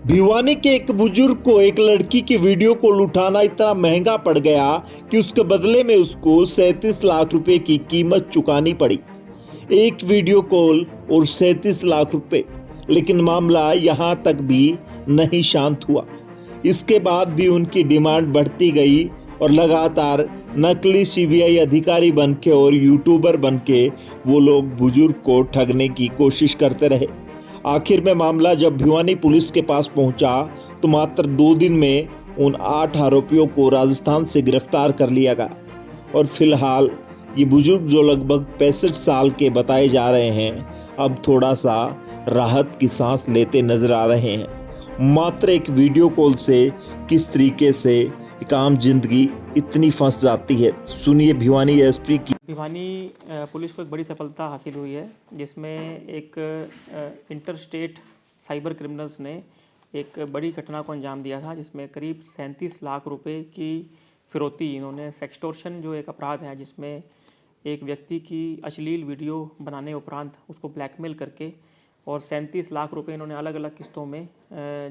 भिवानी के एक बुजुर्ग को एक लड़की की वीडियो कॉल उठाना इतना महंगा पड़ गया कि उसके बदले में उसको 37 लाख रुपए की कीमत चुकानी पड़ी। एक वीडियो कॉल और 37 लाख रुपए। लेकिन मामला यहां तक भी नहीं शांत हुआ। इसके बाद भी उनकी डिमांड बढ़ती गई और लगातार नकली सीबीआई अधिकारी बनके और यूट्यूबर बनके वो लोग बुजुर्ग को ठगने की कोशिश करते रहे। आखिर में मामला जब भिवानी पुलिस के पास पहुंचा तो मात्र 2 दिन में उन 8 आरोपियों को राजस्थान से गिरफ्तार कर लिया गया और फिलहाल ये बुजुर्ग जो लगभग 65 साल के बताए जा रहे हैं अब थोड़ा सा राहत की सांस लेते नजर आ रहे हैं। मात्र एक वीडियो कॉल से किस तरीके से एक आम जिंदगी इतनी फंस जाती है, सुनिए भिवानी एसपी की। भिवानी पुलिस को एक बड़ी सफलता हासिल हुई है जिसमें एक इंटर स्टेट साइबर क्रिमिनल्स ने एक बड़ी घटना को अंजाम दिया था जिसमें करीब 37 लाख रुपए की फिरौती इन्होंने सेक्सटोर्शन जो एक अपराध है जिसमें एक व्यक्ति की अश्लील वीडियो बनाने उपरांत उसको ब्लैकमेल करके और 37 लाख रुपए इन्होंने अलग अलग किस्तों में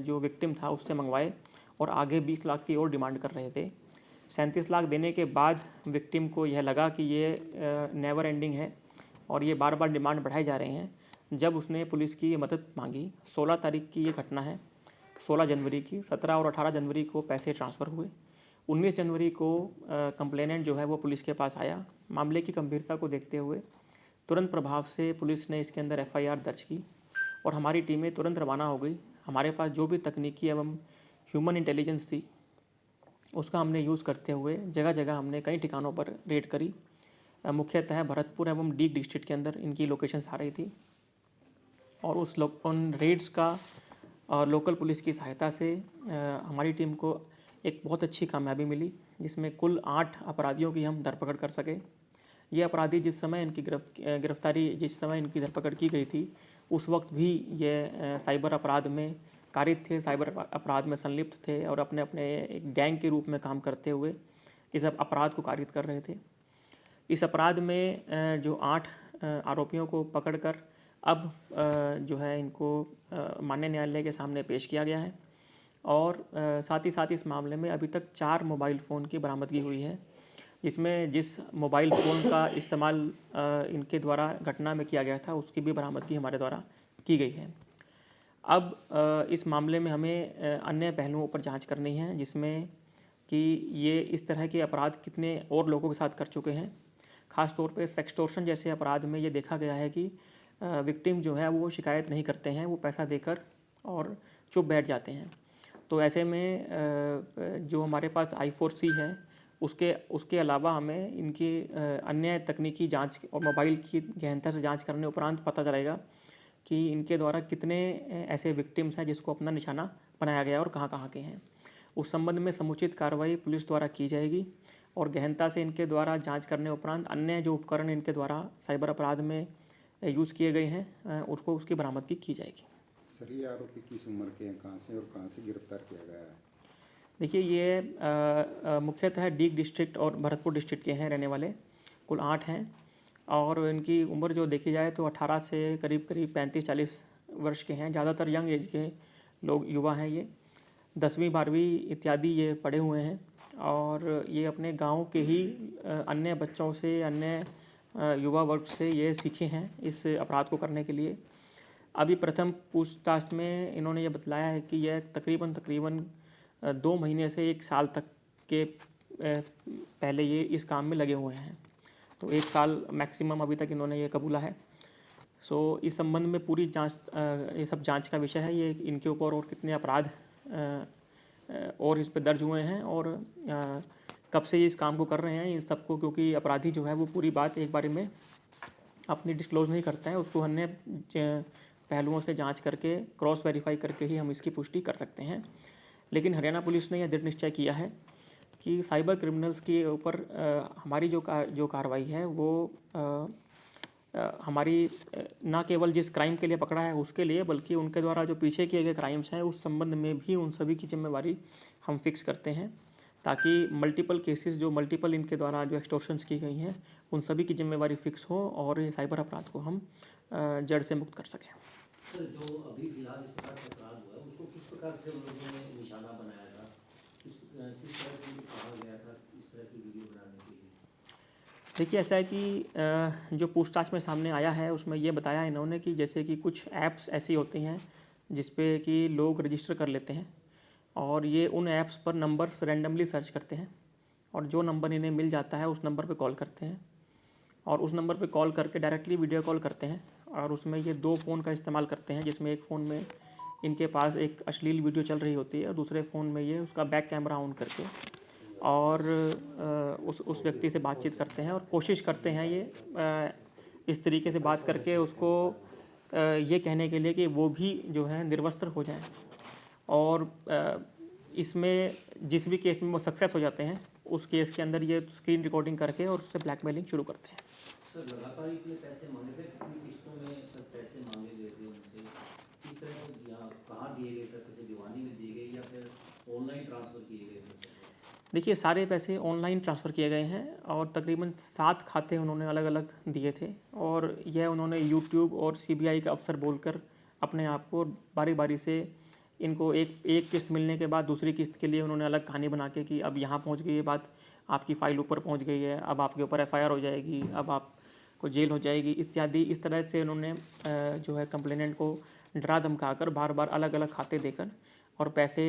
जो विक्टिम था उससे मंगवाए और आगे 20 लाख की और डिमांड कर रहे थे। 37 लाख देने के बाद विक्टिम को यह लगा कि ये नेवर एंडिंग है और ये बार बार डिमांड बढ़ाए जा रहे हैं। जब उसने पुलिस की मदद मांगी, 16 तारीख की ये घटना है, 16 जनवरी की, 17 और 18 जनवरी को पैसे ट्रांसफ़र हुए। 19 जनवरी को कंप्लेनेंट जो है वो पुलिस के पास आया। मामले की गंभीरता को देखते हुए तुरंत प्रभाव से पुलिस ने इसके अंदर FIR दर्ज की और हमारी टीमें तुरंत रवाना हो गई। हमारे पास जो भी तकनीकी एवं ह्यूमन इंटेलिजेंस थी उसका हमने यूज़ करते हुए जगह जगह हमने कई ठिकानों पर रेड करी। मुख्यतः भरतपुर एवं डीग डिस्ट्रिक्ट के अंदर इनकी लोकेशंस आ रही थी और उन रेड्स का लोकल पुलिस की सहायता से हमारी टीम को एक बहुत अच्छी कामयाबी मिली जिसमें कुल 8 अपराधियों की हम धरपकड़ कर सके। ये अपराधी जिस समय इनकी जिस समय इनकी धरपकड़ की गई थी उस वक्त भी ये साइबर अपराध में कारित थे, साइबर अपराध में संलिप्त थे और अपने अपने एक गैंग के रूप में काम करते हुए इस अपराध को कारित कर रहे थे। इस अपराध में जो 8 आरोपियों को पकड़कर अब जो है इनको माननीय न्यायालय के सामने पेश किया गया है और साथ ही साथ इस मामले में अभी तक 4 मोबाइल फ़ोन की बरामदगी हुई है जिसमें जिस मोबाइल फ़ोन का इस्तेमाल इनके द्वारा घटना में किया गया था उसकी भी बरामदगी हमारे द्वारा की गई है। अब इस मामले में हमें अन्य पहलुओं पर जांच करनी है जिसमें कि ये इस तरह के अपराध कितने और लोगों के साथ कर चुके हैं। ख़ास तौर पे सेक्सटोर्शन जैसे अपराध में ये देखा गया है कि विक्टिम जो है वो शिकायत नहीं करते हैं, वो पैसा देकर और चुप बैठ जाते हैं। तो ऐसे में जो हमारे पास I4C है उसके अलावा हमें इनकी अन्य तकनीकी जांच और मोबाइल की गहनता से जांच करने उपरांत पता चलेगा कि इनके द्वारा कितने ऐसे विक्टिम्स हैं जिसको अपना निशाना बनाया गया और कहाँ के हैं। उस संबंध में समुचित कार्रवाई पुलिस द्वारा की जाएगी और गहनता से इनके द्वारा जांच करने उपरांत अन्य जो उपकरण इनके द्वारा साइबर अपराध में यूज़ किए गए हैं उसकी बरामदगी की जाएगी। सर, ये आरोपी किस उम्र के हैं, कहाँ से गिरफ्तार किया गया है? देखिए ये मुख्यतः डीग डिस्ट्रिक्ट और भरतपुर डिस्ट्रिक्ट के हैं रहने वाले, कुल 8 हैं और इनकी उम्र जो देखी जाए तो 18 से करीब 35-40 वर्ष के हैं। ज़्यादातर यंग एज के लोग युवा हैं। ये 10वीं 12वीं इत्यादि ये पढ़े हुए हैं और ये अपने गांव के ही अन्य बच्चों से, अन्य युवा वर्ग से ये सीखे हैं इस अपराध को करने के लिए। अभी प्रथम पूछताछ में इन्होंने ये बतलाया है कि यह तकरीबन 2 महीने से 1 साल तक के पहले ये इस काम में लगे हुए हैं। तो 1 साल मैक्सिमम अभी तक इन्होंने ये कबूला है। सो इस संबंध में पूरी जांच, ये सब जांच का विषय है। ये इनके ऊपर और कितने अपराध और इस पे दर्ज हुए हैं और कब से ये इस काम को कर रहे हैं इन सबको, क्योंकि अपराधी जो है वो पूरी बात एक बारी में अपनी डिस्क्लोज़ नहीं करता है, उसको अन्य पहलुओं से जांच करके क्रॉस वेरीफाई करके ही हम इसकी पुष्टि कर सकते हैं। लेकिन हरियाणा पुलिस ने यह दृढ़ निश्चय किया है कि साइबर क्रिमिनल्स के ऊपर हमारी जो कार्रवाई है वो हमारी ना केवल जिस क्राइम के लिए पकड़ा है उसके लिए, बल्कि उनके द्वारा जो पीछे किए गए क्राइम्स हैं उस संबंध में भी उन सभी की जिम्मेवारी हम फिक्स करते हैं ताकि मल्टीपल केसेस जो मल्टीपल इनके द्वारा जो एक्सटॉर्शंस की गई हैं उन सभी की जिम्मेवारी फिक्स हो और ये साइबर अपराध को हम जड़ से मुक्त कर सकें। जो अभी फिलहाल इस प्रकार का अपराध हुआ है उसको किस प्रकार से उन लोगों ने निशाना बनाया था? किस तरह से कहा गया था इस तरह की वीडियो बनाने के लिए? देखिए, ऐसा है कि जो पूछताछ में सामने आया है उसमें ये बताया इन्होंने कि जैसे कि कुछ ऐप्स ऐसी होती हैं जिस पे कि लोग रजिस्टर कर लेते हैं और ये उन ऐप्स पर नंबर्स रैंडमली सर्च करते हैं और जो नंबर इन्हें मिल जाता है उस नंबर पे कॉल करते हैं और उस नंबर पे कॉल करके डायरेक्टली वीडियो कॉल करते हैं और उसमें ये 2 फ़ोन का इस्तेमाल करते हैं, जिसमें एक फ़ोन में इनके पास एक अश्लील वीडियो चल रही होती है और दूसरे फ़ोन में ये उसका बैक कैमरा ऑन करके और उस व्यक्ति से बातचीत करते हैं और कोशिश करते हैं ये इस तरीके से बात करके उसको ये कहने के लिए कि वो भी जो है निर्वस्त्र हो जाएं और इसमें जिस भी केस में वो सक्सेस हो जाते हैं उस केस के अंदर ये स्क्रीन रिकॉर्डिंग करके और उससे ब्लैकमेलिंग शुरू करते हैं। सर लगातार इतने पैसे मांगे थे, कितनी किस्तों में सर पैसे मांगे गए थे उनसे? किस तरह से यहाँ कहाँ दिए गए सर? किसी दीवानी में दिए गए या फिर ऑनलाइन ट्रांसफ़र किए गए थे? देखिए, सारे पैसे ऑनलाइन ट्रांसफ़र किए गए हैं और तकरीबन 7 खाते उन्होंने अलग अलग दिए थे और यह उन्होंने यूट्यूब और सीबीआई का अफसर बोलकर अपने आप को बारी बारी से इनको एक किस्त मिलने के बाद दूसरी किस्त के लिए उन्होंने अलग कहानी बना के कि अब यहाँ पहुँच गई ये बात, आपकी फ़ाइल ऊपर पहुँच गई है, अब आपके ऊपर एफआईआर हो जाएगी, अब आपको जेल हो जाएगी इत्यादि। इस तरह से उन्होंने जो है कंप्लेनेंट को डरा धमका कर बार बार अलग अलग खाते देकर और पैसे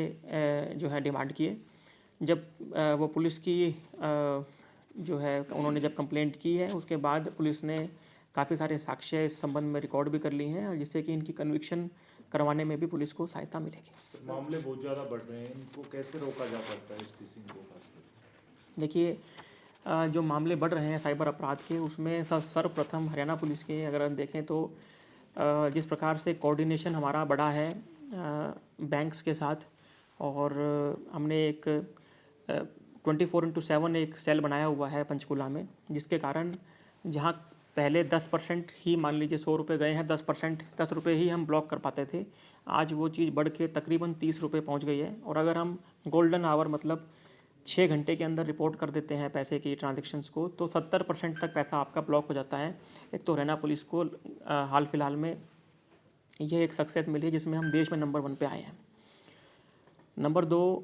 जो है डिमांड किए। जब वो पुलिस की जो है उन्होंने जब कंप्लेंट की है उसके बाद पुलिस ने काफ़ी सारे साक्ष्य इस संबंध में रिकॉर्ड भी कर लिए हैं और जिससे कि इनकी कन्विक्शन करवाने में भी पुलिस को सहायता मिलेगी। मामले बहुत ज़्यादा बढ़ रहे हैं, इनको कैसे रोका जा सकता है इस फिशिंग को खासकर? देखिए, जो मामले बढ़ रहे हैं साइबर अपराध के उसमें सर्वप्रथम हरियाणा पुलिस के अगर हम देखें तो जिस प्रकार से कोऑर्डिनेशन हमारा बढ़ा है बैंक्स के साथ और हमने एक 24/7 एक सेल बनाया हुआ है पंचकूला में, जिसके कारण जहां पहले 10% ही मान लीजिए 100 रुपये गए हैं 10 रुपये ही हम ब्लॉक कर पाते थे, आज वो चीज़ बढ़ के तकरीबन 30 रुपये पहुँच गई है। और अगर हम गोल्डन आवर मतलब 6 घंटे के अंदर रिपोर्ट कर देते हैं पैसे की ट्रांजेक्शन्स को तो 70% तक पैसा आपका ब्लॉक हो जाता है। एक तो हरियाणा पुलिस को हाल फिलहाल में ये एक सक्सेस मिली है जिसमें हम देश में नंबर 1 पे आए हैं। नंबर 2,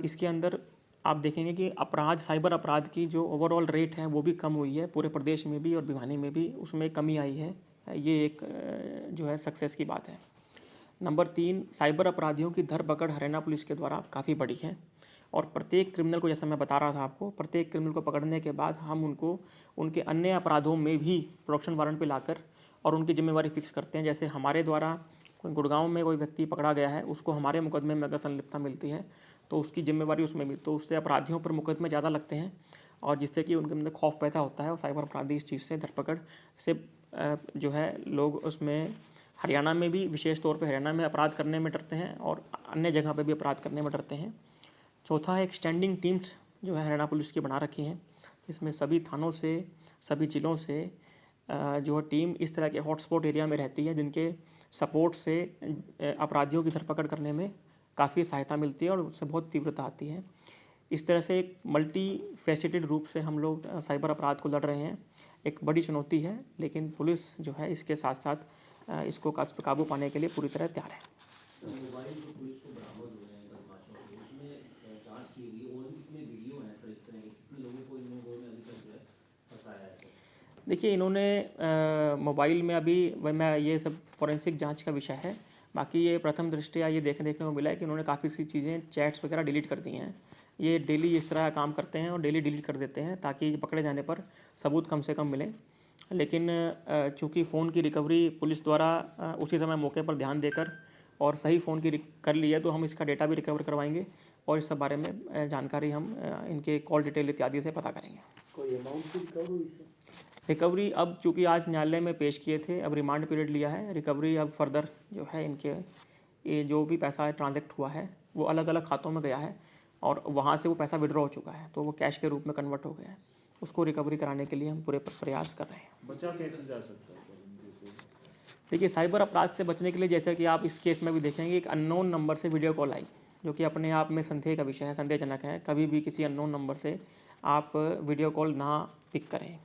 इसके अंदर आप देखेंगे कि अपराध साइबर अपराध की जो ओवरऑल रेट है वो भी कम हुई है, पूरे प्रदेश में भी और भिवानी में भी उसमें कमी आई है। ये एक जो है सक्सेस की बात है। नंबर 3, साइबर अपराधियों की धरपकड़ हरियाणा पुलिस के द्वारा काफ़ी बड़ी है और प्रत्येक क्रिमिनल को, जैसा मैं बता रहा था आपको, प्रत्येक क्रिमिनल को पकड़ने के बाद हम उनको उनके अन्य अपराधों में भी प्रोडक्शन वारंट पे लाकर और उनकी जिम्मेवारी फिक्स करते हैं। जैसे हमारे द्वारा कोई गुड़गांव में कोई व्यक्ति पकड़ा गया है, उसको हमारे मुकदमे में अगर संलिप्तता मिलती है तो उसकी जिम्मेवारी उसमें भी, तो उससे अपराधियों पर मुकदमे ज़्यादा लगते हैं और जिससे कि उनके अंदर खौफ पैदा होता है और साइबर अपराधी इस चीज़ से धरपकड़ से जो है लोग उसमें हरियाणा में भी विशेष तौर पे हरियाणा में अपराध करने में डरते हैं और अन्य जगह पे भी अपराध करने में डरते हैं। चौथा, एक स्टैंडिंग टीम्स जो है हरियाणा पुलिस की बना रखी हैं, इसमें सभी थानों से, सभी ज़िलों से जो टीम इस तरह के हॉटस्पॉट एरिया में रहती है जिनके सपोर्ट से अपराधियों की धरपकड़ करने में काफ़ी सहायता मिलती है और उससे बहुत तीव्रता आती है। इस तरह से एक मल्टी फैसेटेड रूप से हम लोग साइबर अपराध को लड़ रहे हैं। एक बड़ी चुनौती है, लेकिन पुलिस जो है इसके साथ साथ इसको काबू पाने के लिए पूरी तरह तैयार है। मोबाइल जो पुलिस को बरामद हुए हैं बदमाशों के, उसमें जांच की हुई और भी कितने वीडियो हैं सर इस तरह के? कितने लोगों को इन लोगों ने अभी तक जो है फंसाया है? देखिए, इन्होंने मोबाइल में अभी मैं ये सब फॉरेंसिक जांच का विषय है, बाकी ये प्रथम दृष्टया ये देखने को मिला है कि उन्होंने काफ़ी सी चीज़ें चैट्स वगैरह डिलीट कर दी हैं। ये डेली इस तरह का काम करते हैं और डेली डिलीट कर देते हैं ताकि पकड़े जाने पर सबूत कम से कम मिले। लेकिन चूँकि फ़ोन की रिकवरी पुलिस द्वारा उसी समय मौके पर ध्यान देकर और सही फ़ोन की कर ली है तो हम इसका डेटा भी रिकवर करवाएंगे और इस सब बारे में जानकारी हम इनके कॉल डिटेल इत्यादि से पता करेंगे। कोई अमाउंट की रिकवर हुई सर? रिकवरी अब चूँकि आज न्यायालय में पेश किए थे, अब रिमांड पीरियड लिया है, रिकवरी अब फर्दर जो है इनके ये जो भी पैसा ट्रांजैक्ट हुआ है वो अलग अलग खातों में गया है और वहाँ से वो पैसा विड्रॉ हो चुका है तो वो कैश के रूप में कन्वर्ट हो गया है, उसको रिकवरी कराने के लिए हम पूरे प्रयास कर रहे हैं। बचा कैसे जा सकता है सर इनसे? देखिए, साइबर अपराध से बचने के लिए जैसे कि आप इस केस में भी देखेंगे एक अननोन नंबर से वीडियो कॉल आई जो कि अपने आप में संदेह का विषय है, संदेहजनक है। कभी भी किसी अननोन नंबर से आप वीडियो कॉल ना पिक करें।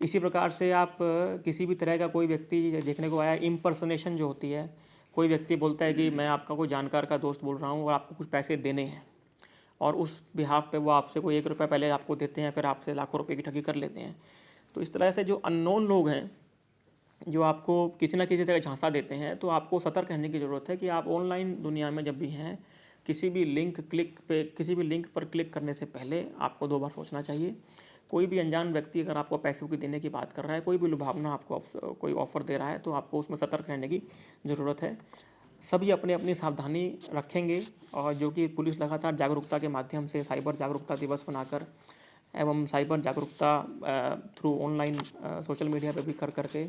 इसी प्रकार से आप किसी भी तरह का कोई व्यक्ति देखने को आया, इम्पर्सनेशन जो होती है, कोई व्यक्ति बोलता है कि मैं आपका कोई जानकार का दोस्त बोल रहा हूँ और आपको कुछ पैसे देने हैं, और उस बिहाफ पे वो आपसे कोई 1 रुपया पहले आपको देते हैं, फिर आपसे लाखों रुपए की ठगी कर लेते हैं। तो इस तरह से जो अननोन लोग हैं, जो आपको किसी न किसी तरह झांसा देते हैं, तो आपको सतर्क रहने की ज़रूरत है कि आप ऑनलाइन दुनिया में जब भी हैं, किसी भी लिंक पर क्लिक करने से पहले आपको 2 बार सोचना चाहिए। कोई भी अनजान व्यक्ति अगर आपको पैसों की देने की बात कर रहा है, कोई भी लुभावना आपको कोई ऑफ़र दे रहा है, तो आपको उसमें सतर्क रहने की ज़रूरत है। सभी अपनी अपनी सावधानी रखेंगे, और जो कि पुलिस लगातार जागरूकता के माध्यम से साइबर जागरूकता दिवस बनाकर एवं साइबर जागरूकता थ्रू ऑनलाइन सोशल मीडिया पे भी करके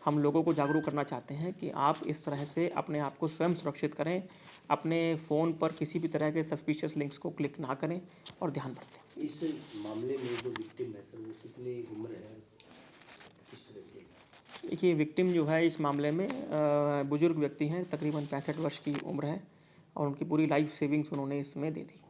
हम लोगों को जागरूक करना चाहते हैं कि आप इस तरह से अपने आप को स्वयं सुरक्षित करें, अपने फ़ोन पर किसी भी तरह के सस्पिशियस लिंक्स को क्लिक ना करें और ध्यान रखें। इस मामले में जो विक्टिम है सर, वो कितनी उम्र है, किस तरह से? देखिए, विक्टिम जो है इस मामले में बुजुर्ग व्यक्ति हैं, तकरीबन 65 वर्ष की उम्र है, और उनकी पूरी लाइफ सेविंग्स उन्होंने इसमें दे दी।